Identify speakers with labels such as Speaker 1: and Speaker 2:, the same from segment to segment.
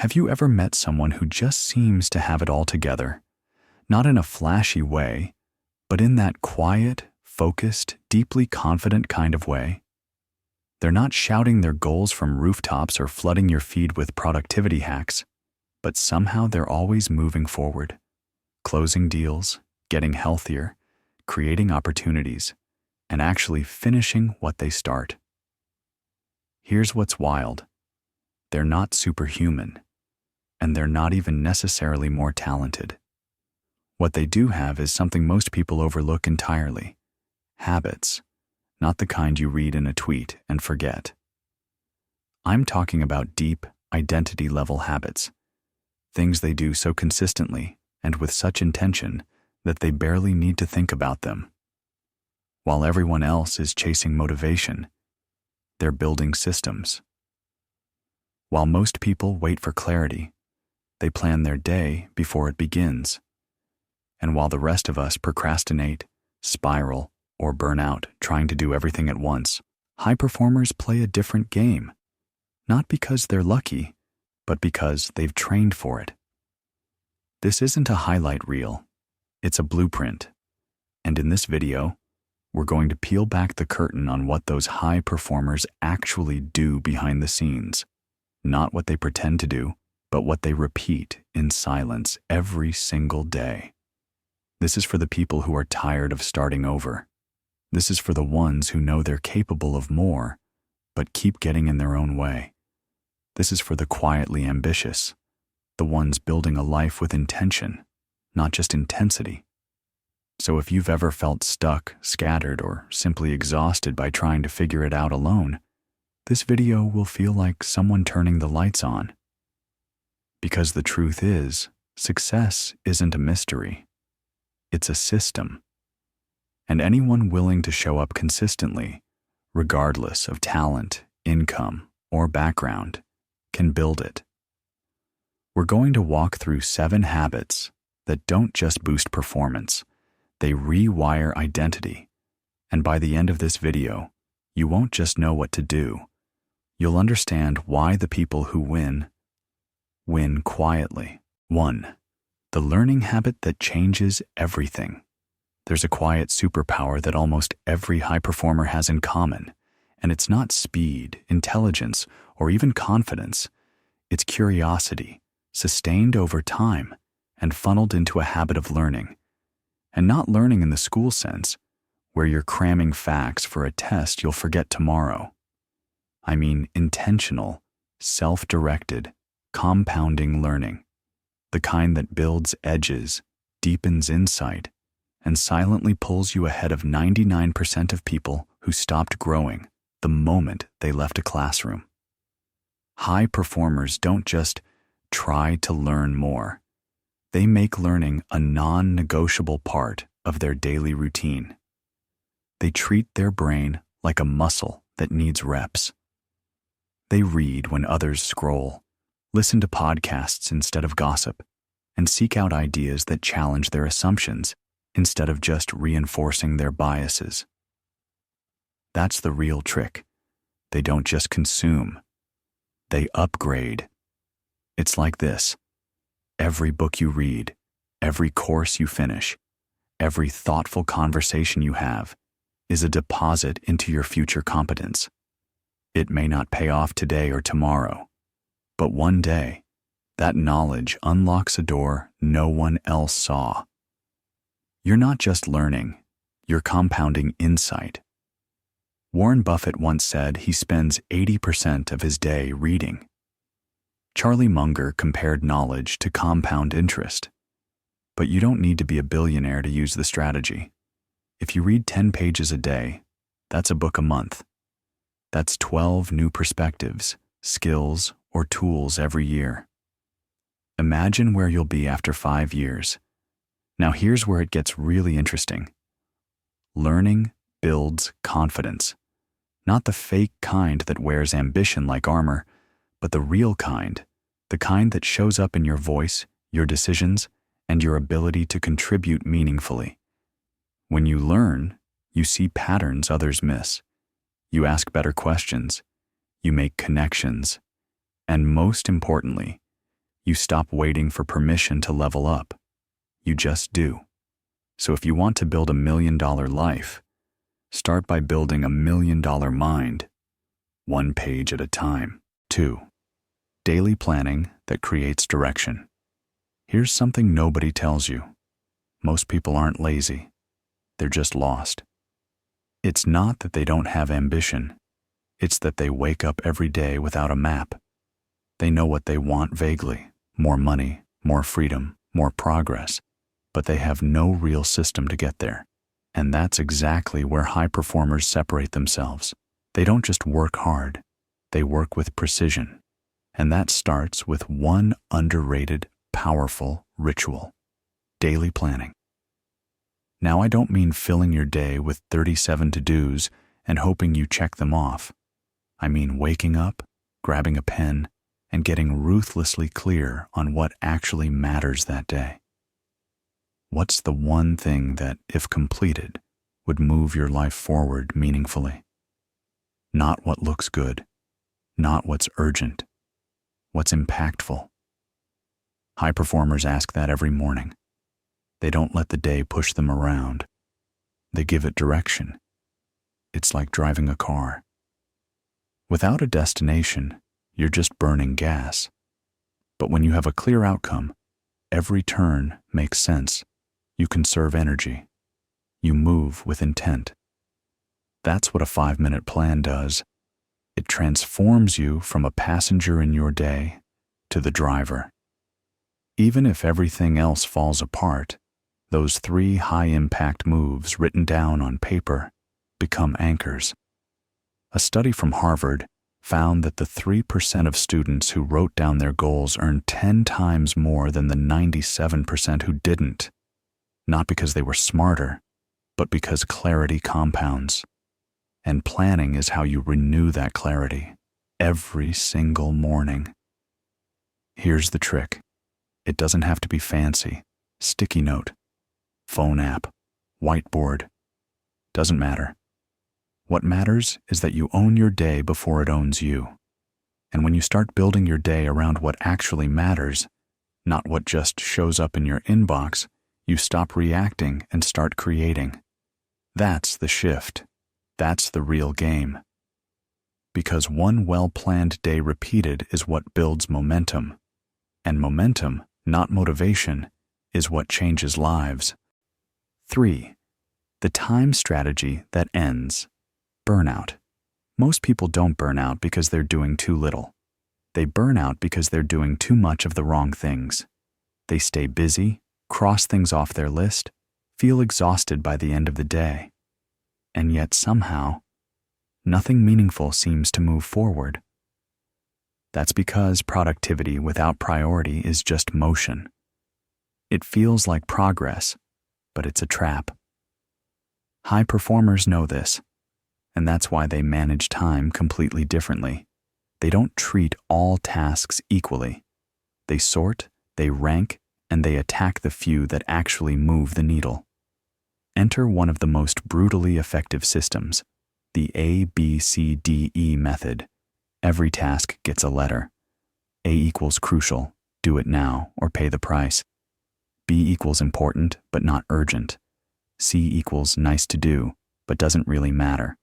Speaker 1: Have you ever met someone who just seems to have it all together? Not in a flashy way, but in that quiet, focused, deeply confident kind of way. They're not shouting their goals from rooftops or flooding your feed with productivity hacks, but somehow they're always moving forward, closing deals, getting healthier, creating opportunities, and actually finishing what they start. Here's what's wild. They're not superhuman, and they're not even necessarily more talented. What they do have is something most people overlook entirely: habits, not the kind you read in a tweet and forget. I'm talking about deep, identity-level habits, things they do so consistently and with such intention that they barely need to think about them. While everyone else is chasing motivation, they're building systems. While most people wait for clarity, they plan their day before it begins. And while the rest of us procrastinate, spiral, or burn out trying to do everything at once, high performers play a different game, not because they're lucky, but because they've trained for it. This isn't a highlight reel, it's a blueprint. And in this video, we're going to peel back the curtain on what those high performers actually do behind the scenes. Not what they pretend to do, but what they repeat in silence every single day. This is for the people who are tired of starting over. This is for the ones who know they're capable of more, but keep getting in their own way. This is for the quietly ambitious, the ones building a life with intention, not just intensity. So if you've ever felt stuck, scattered, or simply exhausted by trying to figure it out alone, this video will feel like someone turning the lights on. Because the truth is, success isn't a mystery. It's a system. And anyone willing to show up consistently, regardless of talent, income, or background, can build it. We're going to walk through 7 habits that don't just boost performance, they rewire identity. And by the end of this video, you won't just know what to do. You'll understand why the people who win quietly. 1. The learning habit that changes everything. There's a quiet superpower that almost every high performer has in common, and it's not speed, intelligence, or even confidence. It's curiosity, sustained over time and funneled into a habit of learning. And not learning in the school sense, where you're cramming facts for a test you'll forget tomorrow. I mean intentional, self-directed, compounding learning. The kind that builds edges, deepens insight, and silently pulls you ahead of 99% of people who stopped growing the moment they left a classroom. High performers don't just try to learn more. They make learning a non-negotiable part of their daily routine. They treat their brain like a muscle that needs reps. They read when others scroll, listen to podcasts instead of gossip, and seek out ideas that challenge their assumptions instead of just reinforcing their biases. That's the real trick. They don't just consume, they upgrade. It's like this. Every book you read, every course you finish, every thoughtful conversation you have is a deposit into your future competence. It may not pay off today or tomorrow, but one day, that knowledge unlocks a door no one else saw. You're not just learning, you're compounding insight. Warren Buffett once said he spends 80% of his day reading. Charlie Munger compared knowledge to compound interest. But you don't need to be a billionaire to use the strategy. If you read 10 pages a day, that's a book a month. That's 12 new perspectives, skills, or tools every year. Imagine where you'll be after 5 years. Now here's where it gets really interesting. Learning builds confidence. Not the fake kind that wears ambition like armor, but the real kind, the kind that shows up in your voice, your decisions, and your ability to contribute meaningfully. When you learn, you see patterns others miss. You ask better questions, you make connections, and most importantly, You stop waiting for permission to level up. You just do. So if you want to build $1,000,000 life, start by building $1,000,000 mind, one page at a time. 2. Daily planning that creates direction. Here's something nobody tells you. Most people aren't lazy. They're just lost. It's not that they don't have ambition. It's that they wake up every day without a map. They know what they want vaguely: more money, more freedom, more progress, but they have no real system to get there. And that's exactly where high performers separate themselves. They don't just work hard, they work with precision. And that starts with one underrated, powerful ritual: daily planning. Now, I don't mean filling your day with 37 to-dos and hoping you check them off. I mean waking up, grabbing a pen, and getting ruthlessly clear on what actually matters that day. What's the one thing that, if completed, would move your life forward meaningfully? Not what looks good, not what's urgent, what's impactful. High performers ask that every morning. They don't let the day push them around. They give it direction. It's like driving a car. Without a destination, you're just burning gas. But when you have a clear outcome, every turn makes sense. You conserve energy. You move with intent. That's what a 5-minute plan does. It transforms you from a passenger in your day to the driver. Even if everything else falls apart, those 3 high-impact moves written down on paper become anchors. A study from Harvard found that the 3% of students who wrote down their goals earned 10 times more than the 97% who didn't. Not because they were smarter, but because clarity compounds. And planning is how you renew that clarity every single morning. Here's the trick. It doesn't have to be fancy. Sticky note, phone app, whiteboard. Doesn't matter. What matters is that you own your day before it owns you. And when you start building your day around what actually matters, not what just shows up in your inbox, you stop reacting and start creating. That's the shift. That's the real game. Because one well-planned day repeated is what builds momentum. And momentum, not motivation, is what changes lives. 3. The time strategy that ends. Burnout. Most people don't burn out because they're doing too little. They burn out because they're doing too much of the wrong things. They stay busy, cross things off their list, feel exhausted by the end of the day. And yet somehow, nothing meaningful seems to move forward. That's because productivity without priority is just motion. It feels like progress, but it's a trap. High performers know this, and that's why they manage time completely differently. They don't treat all tasks equally. They sort, they rank, and they attack the few that actually move the needle. Enter one of the most brutally effective systems, the ABCDE method. Every task gets a letter. A equals crucial, do it now or pay the price. B equals important but not urgent. C equals nice to do but doesn't really matter.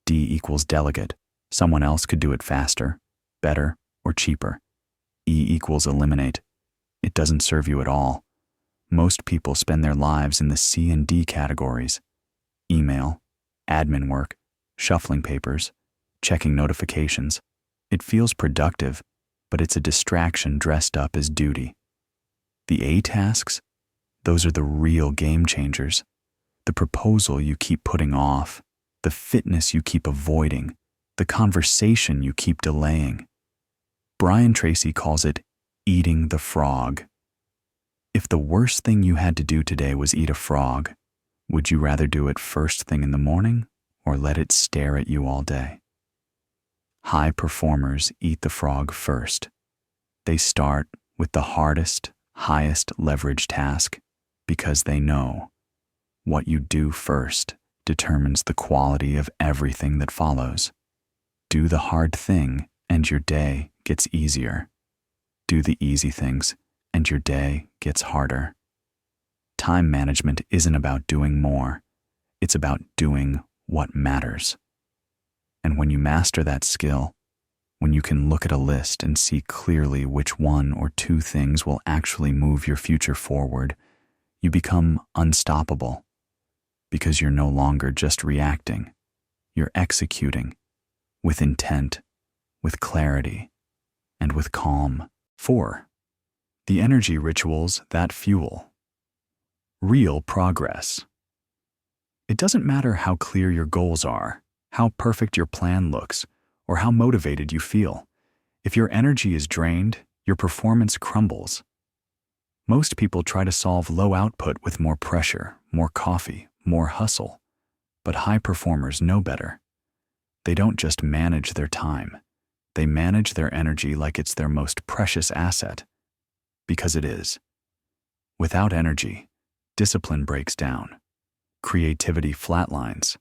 Speaker 1: D equals delegate, someone else could do it faster, better, or cheaper. E equals eliminate, it doesn't serve you at all. Most people spend their lives in the C and D categories: email, admin work, shuffling papers, checking notifications. It feels productive, but it's a distraction dressed up as duty. The A tasks, those are the real game changers. The proposal you keep putting off, the fitness you keep avoiding, the conversation you keep delaying. Tracy calls it eating the frog. If the worst thing you had to do today was eat a frog, would you rather do it first thing in the morning or let it stare at you all day? High performers eat the frog first. They start with the hardest, highest leverage task because they know what you do first determines the quality of everything that follows. Do the hard thing and your day gets easier. do the easy things, and your day gets harder. Time management isn't about doing more. It's about doing what matters. And when you master that skill, when you can look at a list and see clearly which one or two things will actually move your future forward, you become unstoppable. Because you're no longer just reacting. You're executing with intent, with clarity, and with calm. 4. The energy rituals that fuel real progress. It doesn't matter how clear your goals are, how perfect your plan looks, or how motivated you feel. If your energy is drained, your performance crumbles. Most people try to solve low output with more pressure, more coffee, more hustle. But high performers know better. They don't just manage their time. They manage their energy like it's their most precious asset. Because it is. Without energy, discipline breaks down. Creativity flatlines.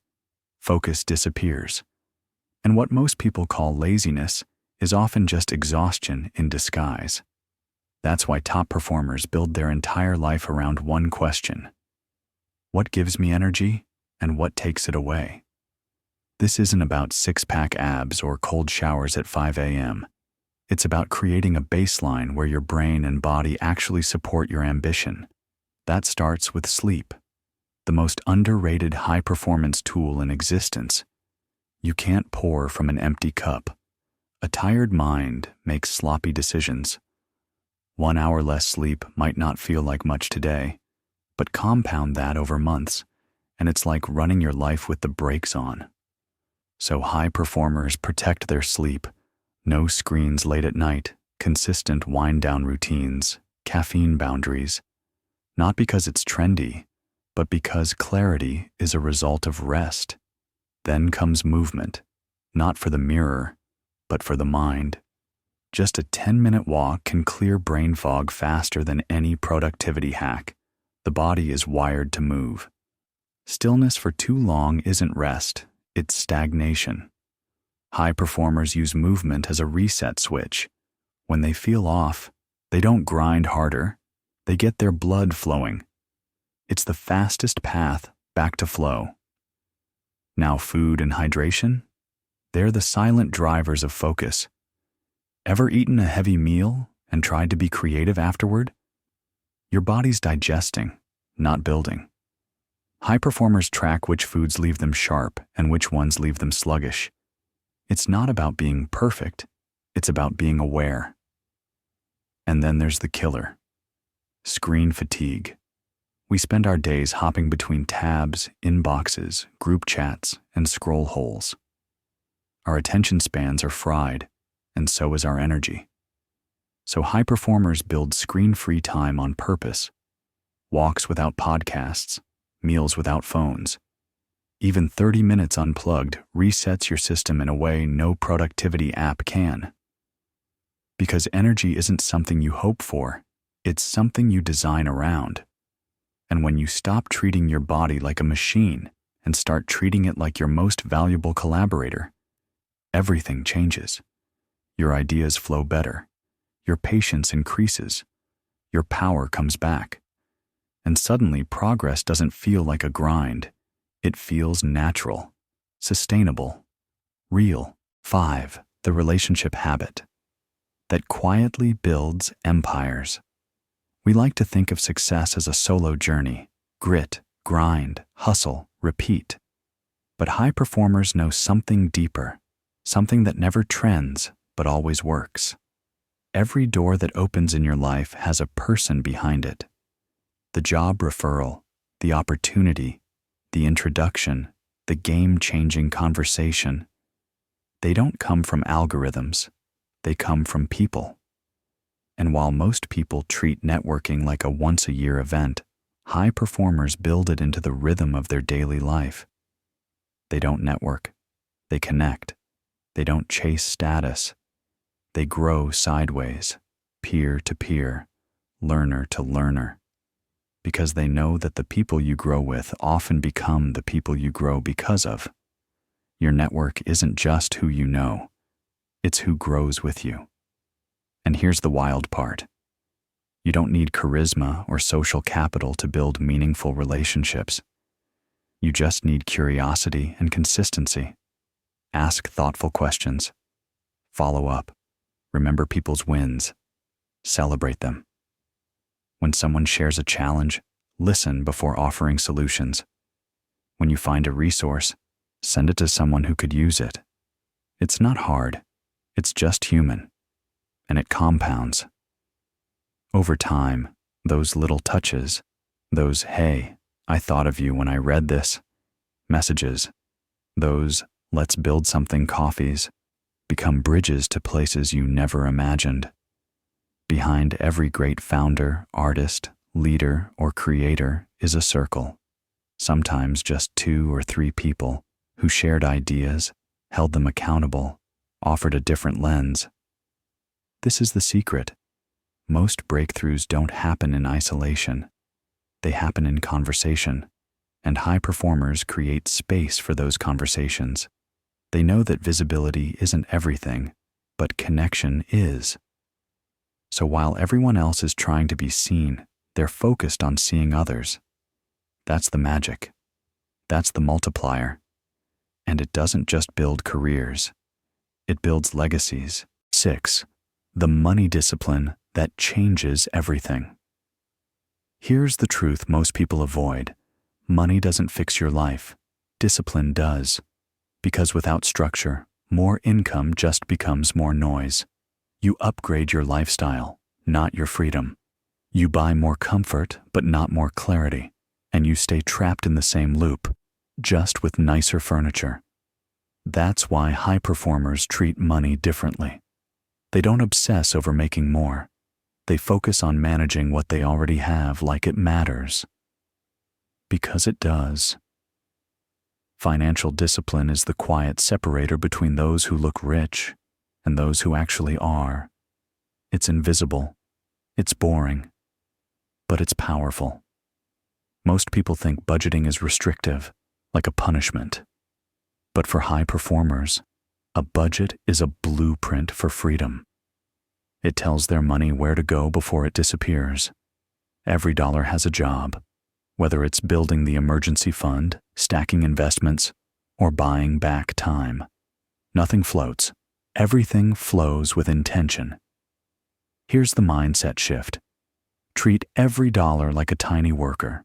Speaker 1: Focus disappears. And what most people call laziness is often just exhaustion in disguise. That's why top performers build their entire life around one question. What gives me energy, and what takes it away? This isn't about six-pack abs or cold showers at 5 a.m. It's about creating a baseline where your brain and body actually support your ambition. That starts with sleep, the most underrated high-performance tool in existence. You can't pour from an empty cup. A tired mind makes sloppy decisions. 1 hour less sleep might not feel like much today, but compound that over months, and it's like running your life with the brakes on. So high performers protect their sleep. No screens late at night, consistent wind-down routines, caffeine boundaries. Not because it's trendy, but because clarity is a result of rest. Then comes movement, not for the mirror, but for the mind. Just a 10-minute walk can clear brain fog faster than any productivity hack. The body is wired to move. Stillness for too long isn't rest, it's stagnation. High performers use movement as a reset switch. When they feel off, they don't grind harder, they get their blood flowing. It's the fastest path back to flow. Now food and hydration? They're the silent drivers of focus. Ever eaten a heavy meal and tried to be creative afterward? Your body's digesting, not building. High performers track which foods leave them sharp and which ones leave them sluggish. It's not about being perfect, it's about being aware. And then there's the killer. Screen fatigue. We spend our days hopping between tabs, inboxes, group chats, and scroll holes. Our attention spans are fried, and so is our energy. So high performers build screen-free time on purpose. Walks without podcasts, meals without phones. Even 30 minutes unplugged resets your system in a way no productivity app can. Because energy isn't something you hope for, it's something you design around. And when you stop treating your body like a machine and start treating it like your most valuable collaborator, everything changes. Your ideas flow better. Your patience increases. Your power comes back. And suddenly progress doesn't feel like a grind. It feels natural, sustainable, real. 5. The relationship habit that quietly builds empires. We like to think of success as a solo journey, grit, grind, hustle, repeat. But high performers know something deeper, something that never trends but always works. Every door that opens in your life has a person behind it. The job referral, the opportunity, the introduction, the game-changing conversation. They don't come from algorithms, they come from people. And while most people treat networking like a once-a-year event, high performers build it into the rhythm of their daily life. They don't network, they connect. They don't chase status. They grow sideways, peer to peer, learner to learner. Because they know that the people you grow with often become the people you grow because of. Your network isn't just who you know, it's who grows with you. And here's the wild part. You don't need charisma or social capital to build meaningful relationships. You just need curiosity and consistency. Ask thoughtful questions. Follow up. Remember people's wins. Celebrate them. When someone shares a challenge, listen before offering solutions. When you find a resource, send it to someone who could use it. It's not hard. It's just human. And it compounds. Over time, those little touches, those "hey, I thought of you when I read this" messages, those "let's build something" coffees, become bridges to places you never imagined. Behind every great founder, artist, leader, or creator is a circle, sometimes just 2 or 3 people who shared ideas, held them accountable, offered a different lens. This is the secret. Most breakthroughs don't happen in isolation. They happen in conversation, and high performers create space for those conversations. They know that visibility isn't everything, but connection is. So while everyone else is trying to be seen, they're focused on seeing others. That's the magic. That's the multiplier. And it doesn't just build careers. It builds legacies. 6. The money discipline that changes everything. Here's the truth most people avoid. Money doesn't fix your life. Discipline does. Because without structure, more income just becomes more noise. You upgrade your lifestyle, not your freedom. You buy more comfort, but not more clarity. And you stay trapped in the same loop, just with nicer furniture. That's why high performers treat money differently. They don't obsess over making more. They focus on managing what they already have like it matters. Because it does. Financial discipline is the quiet separator between those who look rich and those who actually are. It's invisible. It's boring. But it's powerful. Most people think budgeting is restrictive, like a punishment. But for high performers, a budget is a blueprint for freedom. It tells their money where to go before it disappears. Every dollar has a job, whether it's building the emergency fund, stacking investments, or buying back time. Nothing floats. Everything flows with intention. Here's the mindset shift. Treat every dollar like a tiny worker.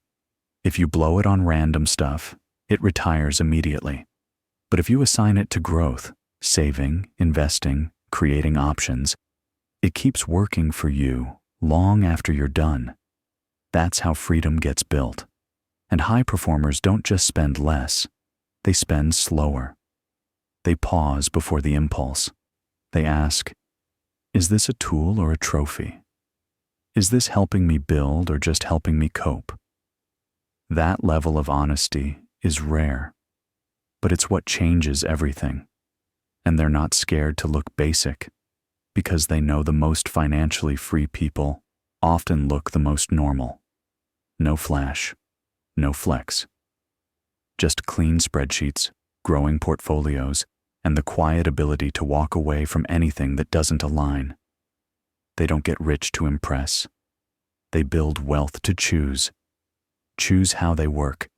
Speaker 1: If you blow it on random stuff, it retires immediately. But if you assign it to growth, saving, investing, creating options, it keeps working for you long after you're done. That's how freedom gets built. And high performers don't just spend less, they spend slower. They pause before the impulse. They ask, is this a tool or a trophy? Is this helping me build or just helping me cope? That level of honesty is rare, but it's what changes everything. And they're not scared to look basic, because they know the most financially free people often look the most normal. No flash, no flex. Just clean spreadsheets, growing portfolios, and the quiet ability to walk away from anything that doesn't align. They don't get rich to impress. They build wealth to choose. Choose how they work.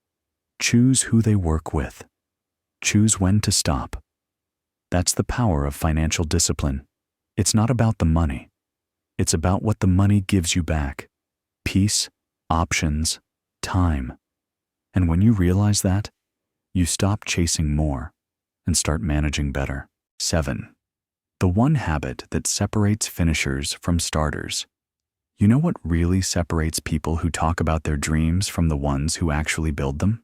Speaker 1: Choose who they work with. Choose when to stop. That's the power of financial discipline. It's not about the money. It's about what the money gives you back. Peace, options, time. And when you realize that, you stop chasing more and start managing better. 7. The one habit that separates finishers from starters. You know what really separates people who talk about their dreams from the ones who actually build them?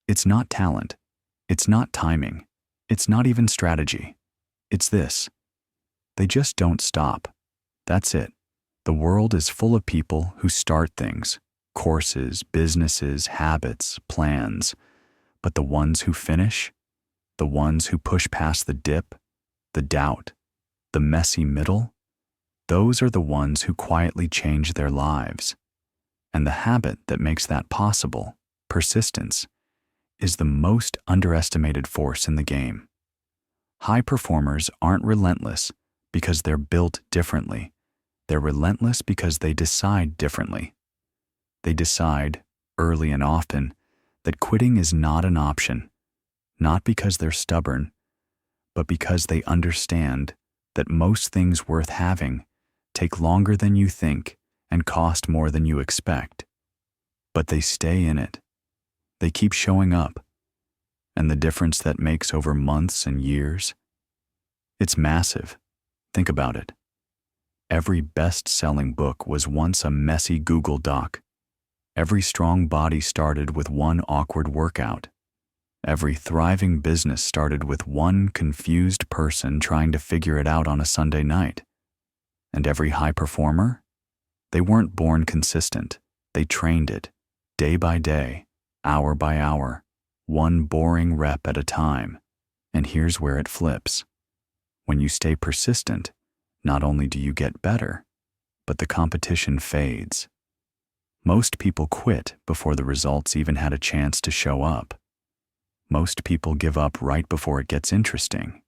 Speaker 1: It's not talent. It's not timing. It's not even strategy. It's this. They just don't stop. That's it. The world is full of people who start things, courses, businesses, habits, plans. But the ones who finish, the ones who push past the dip, the doubt, the messy middle, those are the ones who quietly change their lives. And the habit that makes that possible, persistence, is the most underestimated force in the game. High performers aren't relentless because they're built differently. They're relentless because they decide differently. They decide, early and often, that quitting is not an option, not because they're stubborn, but because they understand that most things worth having take longer than you think and cost more than you expect. But they stay in it. They keep showing up. And the difference that makes over months and years, it's massive. Think about it. Every best-selling book was once a messy Google Doc. Every strong body started with one awkward workout. Every thriving business started with one confused person trying to figure it out on a Sunday night. And every high performer? They weren't born consistent. They trained it, day by day, hour by hour, one boring rep at a time. And here's where it flips. When you stay persistent, not only do you get better, but the competition fades. Most people quit before the results even had a chance to show up. Most people give up right before it gets interesting.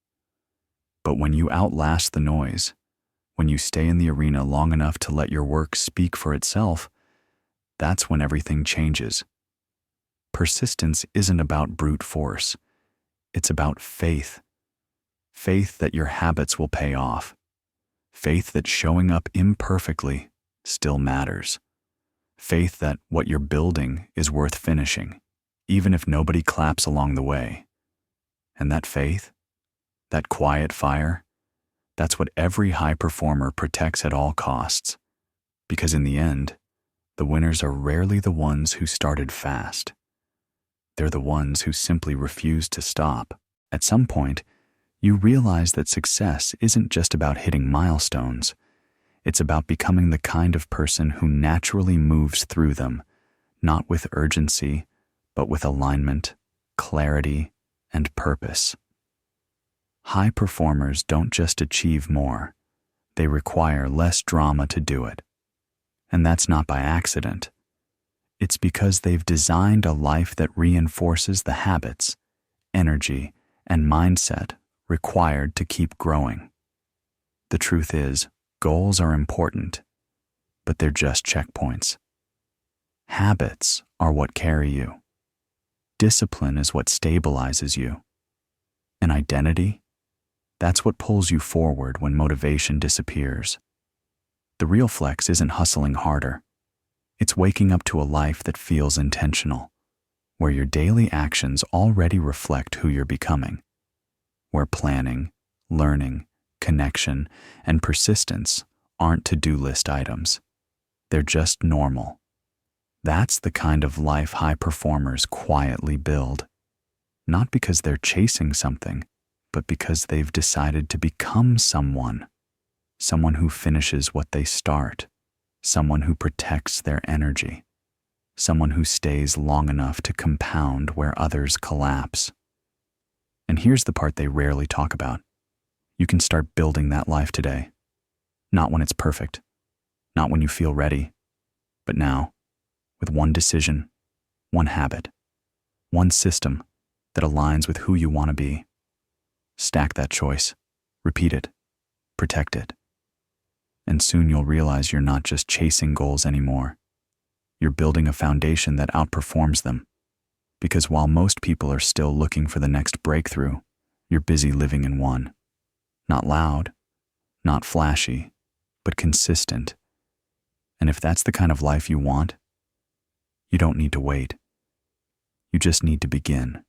Speaker 1: But when you outlast the noise, when you stay in the arena long enough to let your work speak for itself, that's when everything changes. Persistence isn't about brute force. It's about faith. Faith that your habits will pay off. Faith that showing up imperfectly still matters. Faith that what you're building is worth finishing, even if nobody claps along the way. And that faith, that quiet fire, that's what every high performer protects at all costs. Because in the end, the winners are rarely the ones who started fast. They're the ones who simply refuse to stop. At some point, you realize that success isn't just about hitting milestones. It's about becoming the kind of person who naturally moves through them, not with urgency, but with alignment, clarity, and purpose. High performers don't just achieve more, they require less drama to do it. And that's not by accident. It's because they've designed a life that reinforces the habits, energy, and mindset required to keep growing. The truth is, goals are important, but they're just checkpoints. Habits are what carry you. Discipline is what stabilizes you. And identity? That's what pulls you forward when motivation disappears. The real flex isn't hustling harder. It's waking up to a life that feels intentional, where your daily actions already reflect who you're becoming, where planning, learning, connection, and persistence aren't to-do list items. They're just normal. That's the kind of life high performers quietly build, not because they're chasing something, but because they've decided to become someone who finishes what they start, someone who protects their energy, someone who stays long enough to compound where others collapse. And here's the part they rarely talk about. You can start building that life today. Not when it's perfect, not when you feel ready, but now, with one decision, one habit, one system that aligns with who you want to be. Stack that choice, repeat it, protect it. And soon you'll realize you're not just chasing goals anymore. You're building a foundation that outperforms them. Because while most people are still looking for the next breakthrough, you're busy living in one. Not loud, not flashy, but consistent. And if that's the kind of life you want, you don't need to wait. You just need to begin.